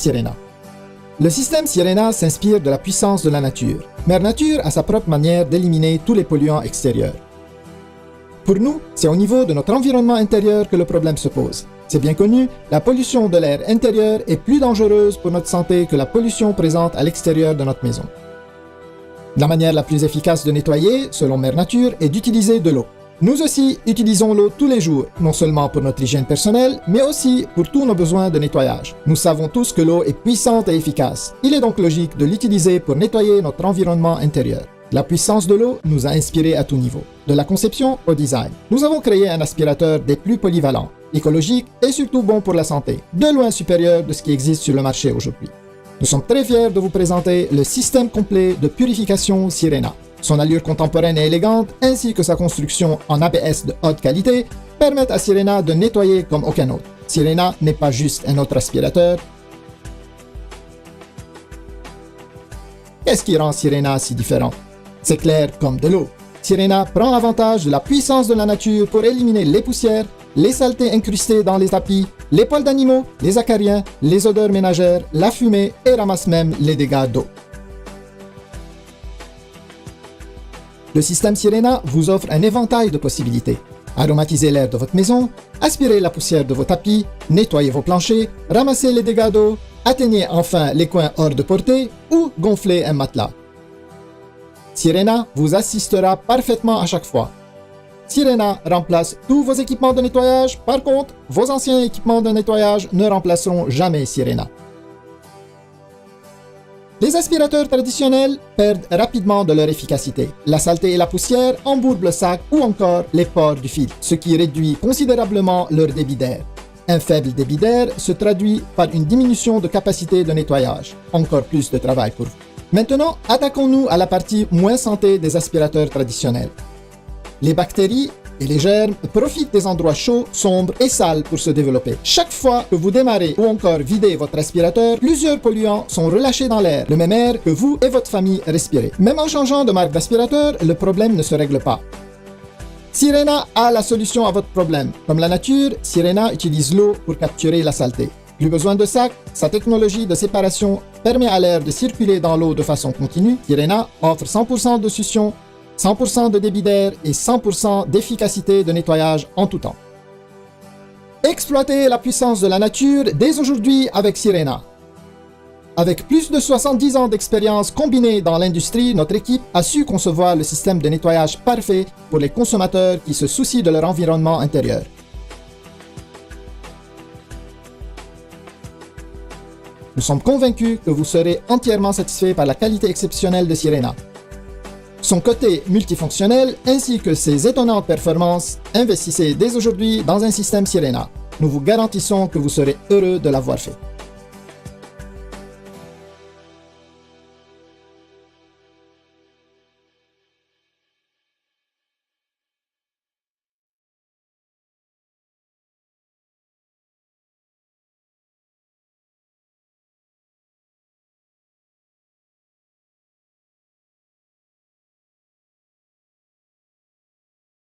Sirena. Le système Sirena s'inspire de la puissance de la nature. Mère Nature a sa propre manière d'éliminer tous les polluants extérieurs. Pour nous, c'est au niveau de notre environnement intérieur que le problème se pose. C'est bien connu, la pollution de l'air intérieur est plus dangereuse pour notre santé que la pollution présente à l'extérieur de notre maison. La manière la plus efficace de nettoyer, selon Mère Nature, est d'utiliser de l'eau. Nous aussi utilisons l'eau tous les jours, non seulement pour notre hygiène personnelle, mais aussi pour tous nos besoins de nettoyage. Nous savons tous que l'eau est puissante et efficace. Il est donc logique de l'utiliser pour nettoyer notre environnement intérieur. La puissance de l'eau nous a inspirés à tout niveau, de la conception au design. Nous avons créé un aspirateur des plus polyvalents, écologique et surtout bon pour la santé, de loin supérieur de ce qui existe sur le marché aujourd'hui. Nous sommes très fiers de vous présenter le système complet de purification Sirena. Son allure contemporaine et élégante, ainsi que sa construction en ABS de haute qualité, permettent à Sirena de nettoyer comme aucun autre. Sirena n'est pas juste un autre aspirateur. Qu'est-ce qui rend Sirena si différent? C'est clair comme de l'eau. Sirena prend avantage de la puissance de la nature pour éliminer les poussières, les saletés incrustées dans les tapis, les poils d'animaux, les acariens, les odeurs ménagères, la fumée et ramasse même les dégâts d'eau. Le système Sirena vous offre un éventail de possibilités. Aromatiser l'air de votre maison, aspirer la poussière de vos tapis, nettoyer vos planchers, ramasser les dégâts d'eau, atteignez enfin les coins hors de portée ou gonfler un matelas. Sirena vous assistera parfaitement à chaque fois. Sirena remplace tous vos équipements de nettoyage. Par contre, vos anciens équipements de nettoyage ne remplaceront jamais Sirena. Les aspirateurs traditionnels perdent rapidement de leur efficacité. La saleté et la poussière embourbent le sac ou encore les pores du fil, ce qui réduit considérablement leur débit d'air. Un faible débit d'air se traduit par une diminution de capacité de nettoyage. Encore plus de travail pour vous. Maintenant, attaquons-nous à la partie moins santé des aspirateurs traditionnels. Les bactéries et les germes profitent des endroits chauds, sombres et sales pour se développer. Chaque fois que vous démarrez ou encore videz votre aspirateur, plusieurs polluants sont relâchés dans l'air, le même air que vous et votre famille respirez. Même en changeant de marque d'aspirateur, le problème ne se règle pas. Sirena a la solution à votre problème. Comme la nature, Sirena utilise l'eau pour capturer la saleté. Plus besoin de sac, sa technologie de séparation permet à l'air de circuler dans l'eau de façon continue. Sirena offre 100% de succion, 100% de débit d'air et 100% d'efficacité de nettoyage en tout temps. Exploitez la puissance de la nature dès aujourd'hui avec Sirena. Avec plus de 70 ans d'expérience combinée dans l'industrie, notre équipe a su concevoir le système de nettoyage parfait pour les consommateurs qui se soucient de leur environnement intérieur. Nous sommes convaincus que vous serez entièrement satisfait par la qualité exceptionnelle de Sirena. Son côté multifonctionnel ainsi que ses étonnantes performances, investissez dès aujourd'hui dans un système Sirena. Nous vous garantissons que vous serez heureux de l'avoir fait.